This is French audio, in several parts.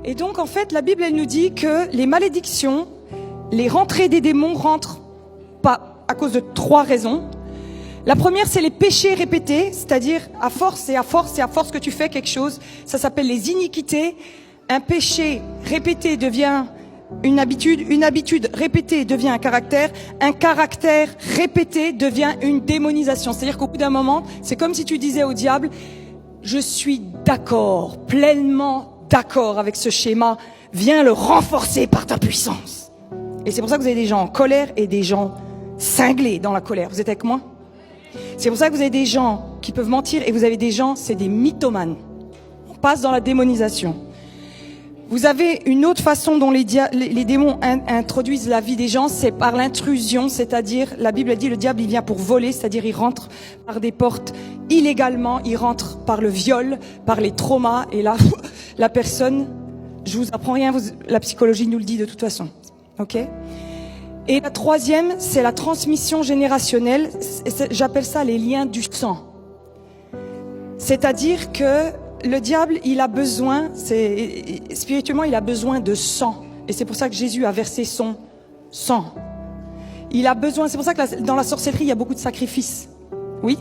Et donc, en fait, la Bible, elle nous dit que les malédictions, les rentrées des démons rentrent pas à cause de 3 raisons. La première, c'est les péchés répétés, c'est-à-dire à force et à force et à force que tu fais quelque chose. Ça s'appelle les iniquités. Un péché répété devient une habitude répétée devient un caractère répété devient une démonisation. C'est-à-dire qu'au bout d'un moment, c'est comme si tu disais au diable, je suis d'accord, pleinement d'accord avec ce schéma, viens le renforcer par ta puissance. Et c'est pour ça que vous avez des gens en colère et des gens cinglés dans la colère. Vous êtes avec moi? C'est pour ça que vous avez des gens qui peuvent mentir et vous avez des gens, c'est des mythomanes. On passe dans la démonisation. Vous avez une autre façon dont les démons introduisent la vie des gens, c'est par l'intrusion, c'est-à-dire, la Bible dit, le diable il vient pour voler, c'est-à-dire il rentre par des portes illégalement, il rentre par le viol, par les traumas, et là, la personne, je vous apprends rien, la psychologie nous le dit de toute façon, ok? Et la troisième, c'est la transmission générationnelle, j'appelle ça les liens du sang. C'est-à-dire que le diable, il a besoin, spirituellement, il a besoin de sang. Et c'est pour ça que Jésus a versé son sang. Il a besoin, c'est pour ça que dans la sorcellerie, il y a beaucoup de sacrifices. Oui.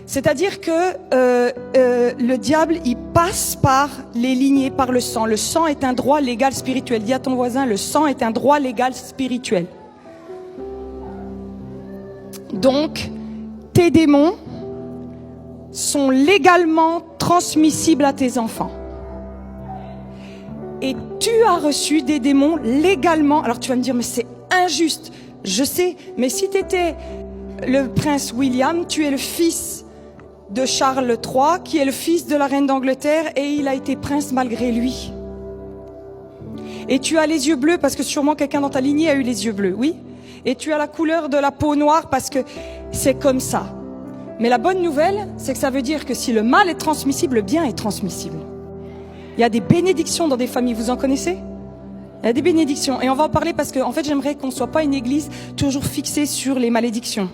C'est-à-dire que le diable, il passe par les lignées, par le sang. Le sang est un droit légal spirituel. Dis à ton voisin, le sang est un droit légal spirituel. Donc, tes démons sont légalement transmissibles à tes enfants. Et tu as reçu des démons légalement. Alors tu vas me dire, mais c'est injuste. Je sais, mais si tu étais le prince William, tu es le fils de Charles III, qui est le fils de la reine d'Angleterre, et il a été prince malgré lui. Et tu as les yeux bleus, parce que sûrement quelqu'un dans ta lignée a eu les yeux bleus, oui. Et tu as la couleur de la peau noire, parce que c'est comme ça. Mais la bonne nouvelle, c'est que ça veut dire que si le mal est transmissible, le bien est transmissible. Il y a des bénédictions dans des familles, vous en connaissez? Il y a des bénédictions. Et on va en parler parce que, en fait, j'aimerais qu'on ne soit pas une église toujours fixée sur les malédictions.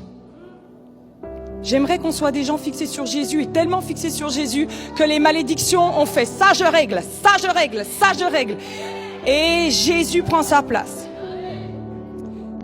J'aimerais qu'on soit des gens fixés sur Jésus et tellement fixés sur Jésus que les malédictions ont fait ça je règle, ça je règle, ça je règle. Et Jésus prend sa place.